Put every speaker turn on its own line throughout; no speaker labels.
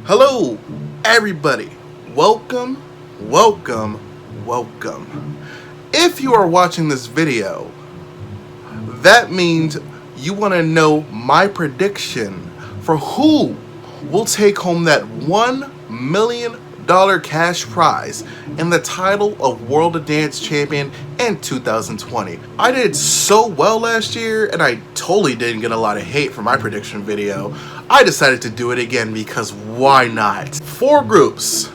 Hello, everybody. Welcome, welcome, welcome. If you are watching this video, that means you want to know my prediction for who will take home that $1 million cash prize and the title of World of Dance Champion in 2020. I did so well last year and I totally didn't get a lot of hate for my prediction video. I decided to do it again because why not? 4 groups.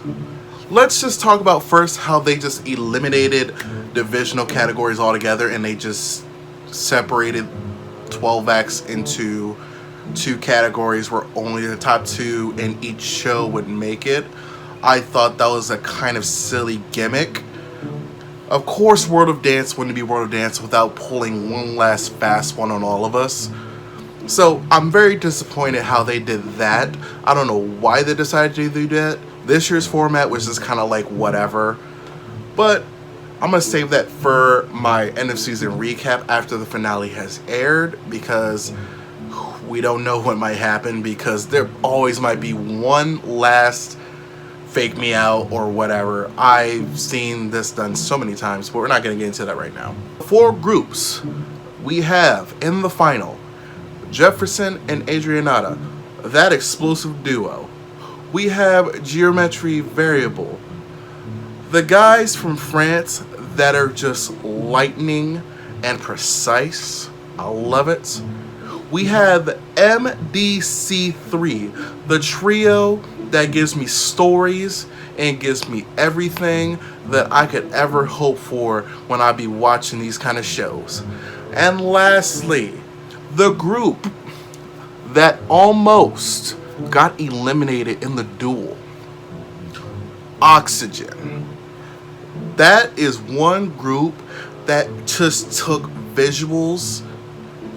Let's just talk about first how they just eliminated divisional categories altogether and they just separated 12X into 2 categories where only the top 2 in each show would make it. I thought that was a kind of silly gimmick. Of course, World of Dance wouldn't be World of Dance without pulling one last fast one on all of us. So I'm very disappointed how they did that. I don't know why they decided to do that. This year's format was just kind of like whatever. But I'm going to save that for my end of season recap after the finale has aired, because we don't know what might happen, because there always might be one last fake me out or whatever. I've seen this done so many times, but we're not going to get into that right now. 4 groups we have in the final: Jefferson and Adrianata, that explosive duo. We have Geometry Variable, the guys from France that are just lightning and precise. I love it. We have MDC3, the trio that gives me stories and gives me everything that I could ever hope for when I be watching these kind of shows. And lastly, the group that almost got eliminated in the duel, Oxygen. That is one group that just took visuals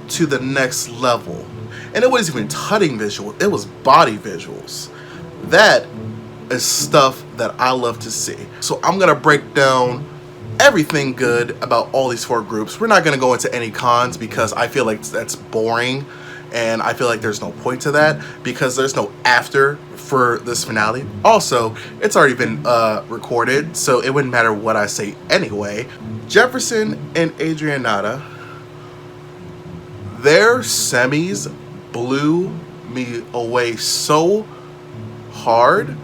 to the next level. And it wasn't even tutting visual, it was body visuals. That is stuff that I love to see. So I'm gonna break down everything good about all these 4 groups. We're not gonna go into any cons because I feel like that's boring, and I feel like there's no point to that because there's no after for this finale. Also, it's already been recorded, so it wouldn't matter what I say anyway. Jefferson and Adrianata, their semis blew me away so hard.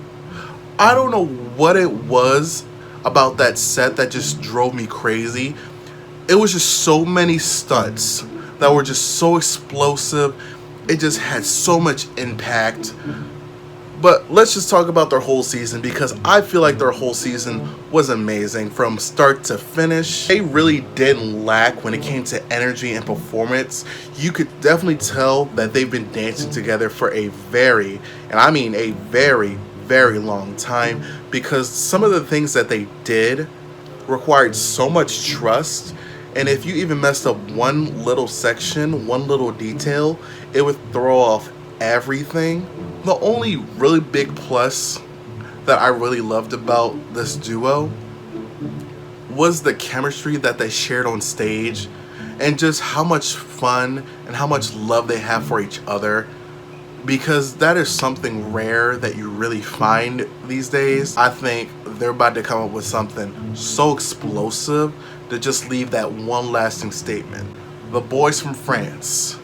I don't know what it was about that set that just drove me crazy. It was just so many stunts that were just so explosive. It just had so much impact. But let's just talk about their whole season, because I feel like their whole season was amazing from start to finish. They really didn't lack when it came to energy and performance. You could definitely tell that they've been dancing together for a very, and I mean a very, very long time, because some of the things that they did required so much trust. And if you even messed up one little section, one little detail, it would throw off everything. The only really big plus that I really loved about this duo was the chemistry that they shared on stage, and just how much fun and how much love they have for each other, because that is something rare that you really find these days. I think they're about to come up with something so explosive to just leave that one lasting statement. The boys from France,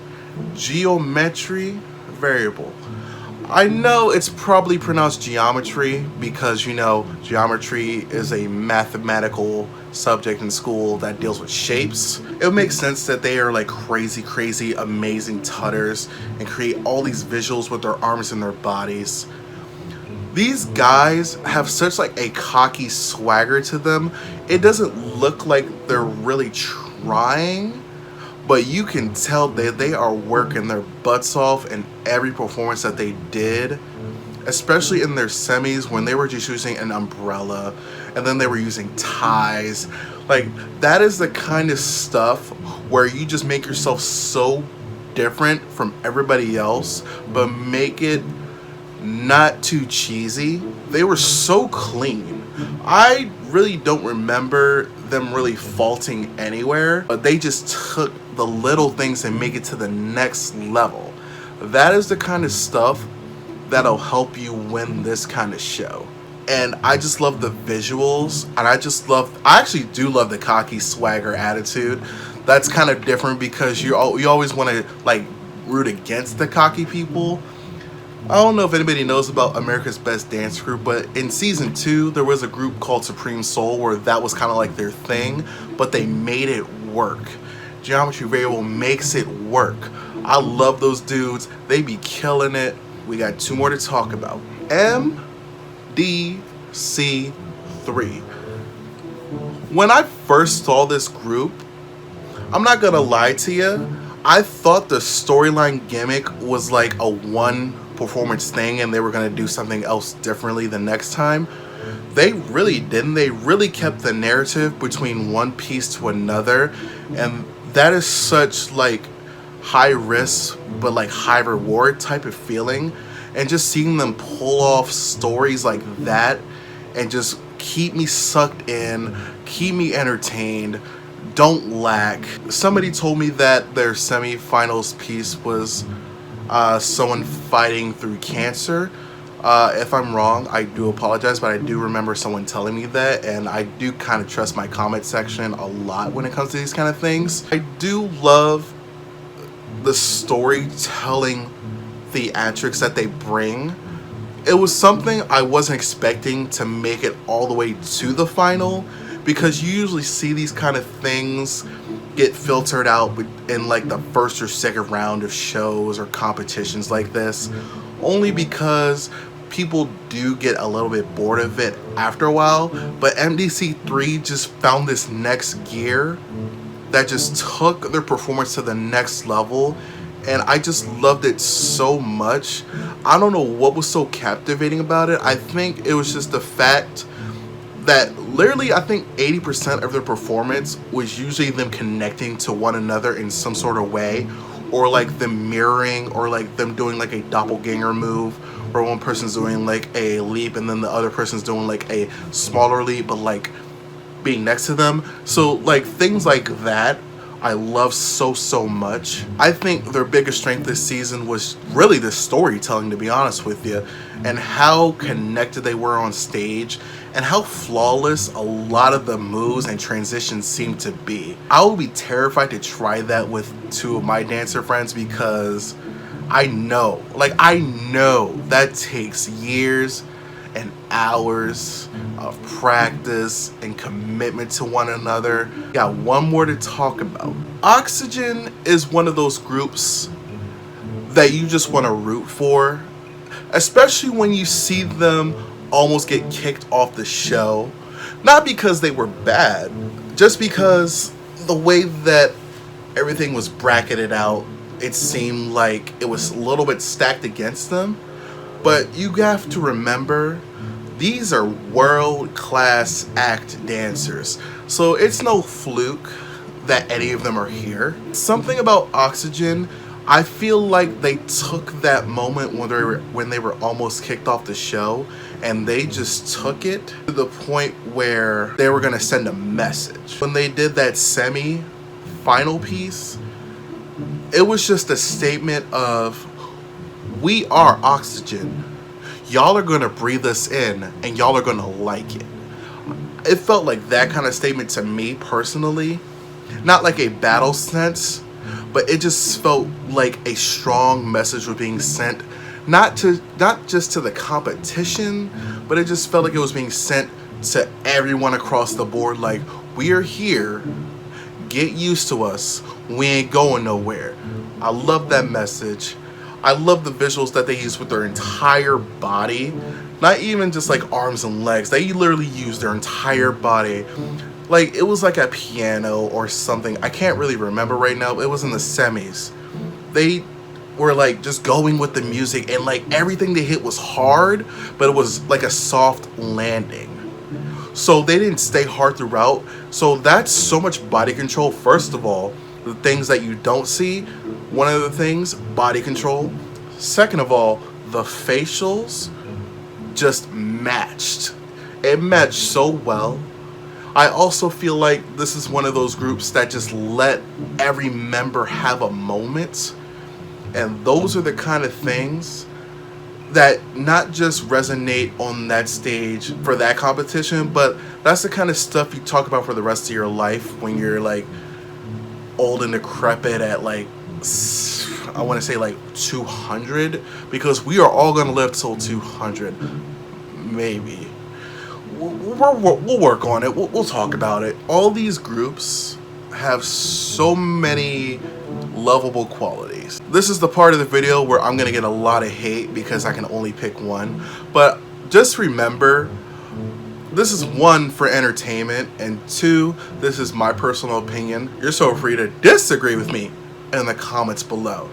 Geometry Variable. I know it's probably pronounced geometry because, you know, geometry is a mathematical subject in school that deals with shapes. It would make sense that they are like crazy, amazing tutters and create all these visuals with their arms and their bodies. These guys have such like a cocky swagger to them. It doesn't look like they're really trying, but you can tell that they are working their butts off in every performance that they did, especially in their semis when they were just using an umbrella and then they were using ties. Like, that is the kind of stuff where you just make yourself so different from everybody else, but make it not too cheesy. They were so clean. I really don't remember them really faulting anywhere, but they just took the little things and make it to the next level. That is the kind of stuff that'll help you win this kind of show. And I just love the visuals, and I actually do love the cocky swagger attitude. That's kind of different because you always want to like root against the cocky people. I don't know if anybody knows about America's Best Dance Group, but in season 2 there was a group called Supreme Soul where that was kind of like their thing, but they made it work. Geometry Variable makes it work. I love those dudes. They be killing it. We got 2 more to talk about. MDC3. When I first saw this group, I'm not gonna lie to you, I thought the storyline gimmick was like a one performance thing and they were gonna do something else differently the next time. They really didn't. They really kept the narrative between one piece to another, and that is such like high risk but like high reward type of feeling. And just seeing them pull off stories like that and just keep me sucked in, keep me entertained, don't lack. Somebody told me that their semifinals piece was someone fighting through cancer. If I'm wrong, I do apologize, but I do remember someone telling me that, and I do kind of trust my comment section a lot when it comes to these kind of things. I do love the storytelling theatrics that they bring. It was something I wasn't expecting to make it all the way to the final, because you usually see these kind of things get filtered out in like the first or second round of shows or competitions like this, only because people do get a little bit bored of it after a while. But MDC3 just found this next gear that just took their performance to the next level, and I just loved it so much. I don't know what was so captivating about it. I think it was just the fact that literally I think 80% of their performance was usually them connecting to one another in some sort of way, or like them mirroring, or like them doing like a doppelganger move where one person's doing like a leap and then the other person's doing like a smaller leap but like being next to them. So like things like that I love so much. I think their biggest strength this season was really the storytelling, to be honest with you, and how connected they were on stage, and how flawless a lot of the moves and transitions seem to be. I would be terrified to try that with 2 of my dancer friends, because I know that takes years and hours of practice and commitment to one another. Got one more to talk about. Oxygen is one of those groups that you just want to root for, especially when you see them almost get kicked off the show. Not because they were bad, just because the way that everything was bracketed out, it seemed like it was a little bit stacked against them. But you have to remember, these are world-class act dancers, so it's no fluke that any of them are here. Something about Oxygen, I feel like they took that moment when they were almost kicked off the show, and they just took it to the point where they were gonna send a message. When they did that semi-final piece, it was just a statement of, we are Oxygen. Y'all are gonna breathe us in, and y'all are gonna like it. It felt like that kind of statement to me personally. Not like a battle sense, but it just felt like a strong message was being sent, not just to the competition, but it just felt like it was being sent to everyone across the board. Like, we are here, get used to us, we ain't going nowhere. I love that message. I love the visuals that they use with their entire body, not even just like arms and legs. They literally use their entire body. Like, it was like a piano or something. I can't really remember right now. It was in the semis. They were like just going with the music, and like everything they hit was hard, but it was like a soft landing. So they didn't stay hard throughout. So that's so much body control. First of all, the things that you don't see, one of the things, body control. Second of all, the facials just matched. It matched so well. I also feel like this is one of those groups that just let every member have a moment. And those are the kind of things that not just resonate on that stage for that competition, but that's the kind of stuff you talk about for the rest of your life when you're like old and decrepit at like, I want to say like 200, because we are all going to live till 200. Maybe. We'll work on it. We'll talk about it. All these groups have so many lovable qualities. This is the part of the video where I'm going to get a lot of hate because I can only pick one. But just remember, this is one, for entertainment, and two, this is my personal opinion. You're so free to disagree with me in the comments below.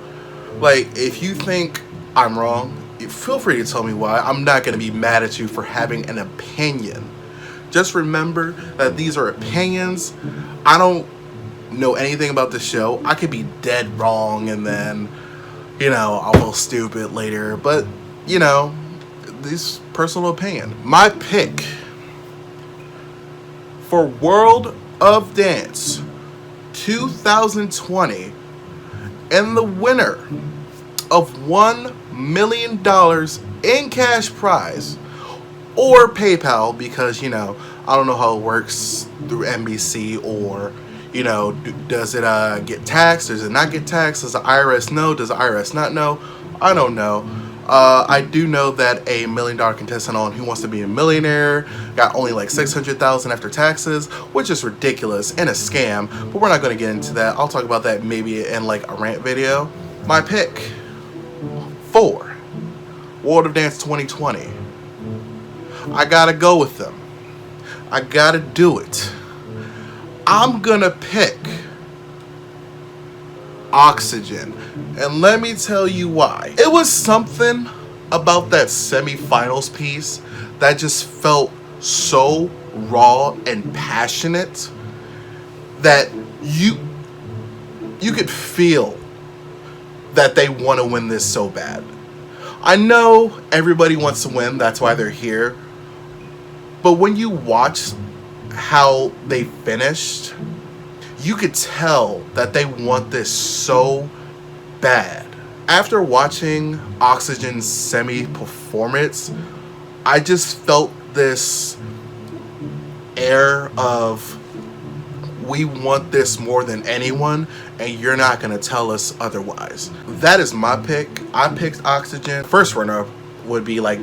Like, if you think I'm wrong, feel free to tell me why. I'm not going to be mad at you for having an opinion. Just remember that these are opinions. I don't know anything about the show. I could be dead wrong, and then, you know, I'll feel stupid later. But, you know, this personal opinion. My pick for World of Dance 2020, and the winner of $1 million in cash prize, or PayPal, because, you know, I don't know how it works through NBC, or, you know, does it get taxed? Does it not get taxed? Does the IRS know? Does the IRS not know? I don't know. I do know that a $1 million contestant on Who Wants to Be a Millionaire got only like $600,000 after taxes, which is ridiculous and a scam, but we're not going to get into that. I'll talk about that maybe in like a rant video. My pick for World of Dance 2020. I gotta go with them. I gotta do it. I'm gonna pick Oxygen, and let me tell you why. It was something about that semifinals piece that just felt so raw and passionate that you could feel that they want to win this so bad. I know everybody wants to win, that's why they're here, but when you watch how they finished, you could tell that they want this so bad. After watching Oxygen's semi-performance, I just felt this air of, we want this more than anyone, and you're not gonna tell us otherwise. That is my pick. I picked Oxygen. First runner-up would be like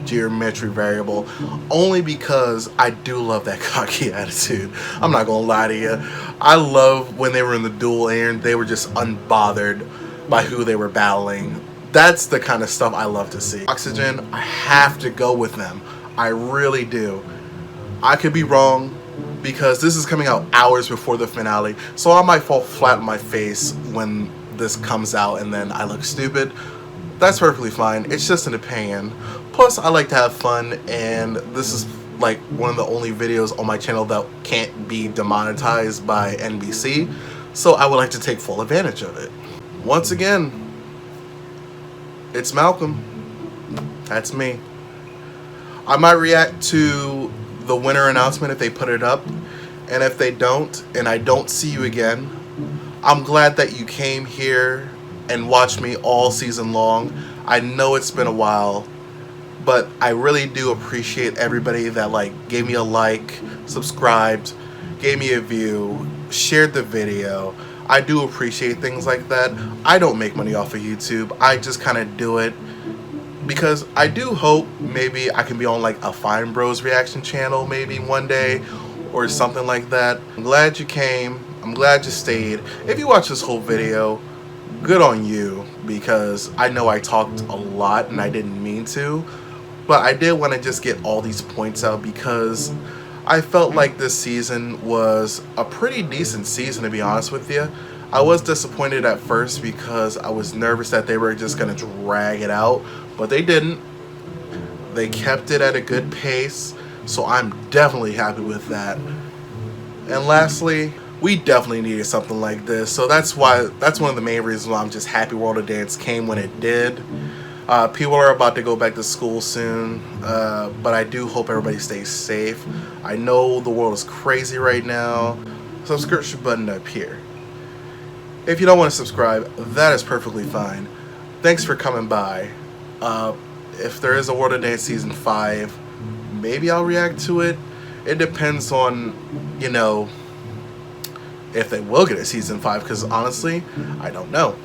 Geometry Variable, only because I do love that cocky attitude. I'm not gonna lie to you. I love when they were in the duel and they were just unbothered by who they were battling. That's the kind of stuff I love to see. Oxygen, I have to go with them. I really do. I could be wrong because this is coming out hours before the finale, so I might fall flat on my face when this comes out and then I look stupid. That's perfectly fine. It's just an opinion. Plus, I like to have fun, and this is like one of the only videos on my channel that can't be demonetized by NBC, so I would like to take full advantage of it. Once again, it's Malcolm. That's me. I might react to the winner announcement if they put it up, and if they don't, and I don't see you again, I'm glad that you came here and watched me all season long. I know it's been a while, but I really do appreciate everybody that like gave me a like, subscribed, gave me a view, shared the video. I do appreciate things like that. I don't make money off of YouTube. I just kind of do it because I do hope maybe I can be on like a Fine Bros reaction channel maybe one day or something like that. I'm glad you came. I'm glad you stayed. If you watched this whole video, good on you, because I know I talked a lot and I didn't mean to, but I did want to just get all these points out because I felt like this season was a pretty decent season, to be honest with you. I was disappointed at first because I was nervous that they were just going to drag it out, but they didn't. They kept it at a good pace, so I'm definitely happy with that. And lastly, we definitely needed something like this, so that's one of the main reasons why I'm just happy World of Dance came when it did. People are about to go back to school soon, but I do hope everybody stays safe. I know the world is crazy right now. Subscription button up here. If you don't want to subscribe, that is perfectly fine. Thanks for coming by. if there is a World of Dance Season 5, maybe I'll react to it. It depends on, you know, if they will get a Season 5, because honestly, I don't know.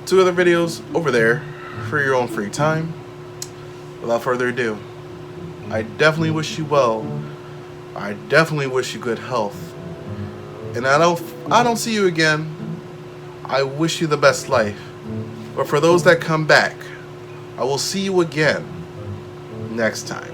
2 other videos over there for your own free time. Without further ado, I definitely wish you well. I definitely wish you good health. And I don't see you again. I wish you the best life. But for those that come back, I will see you again next time.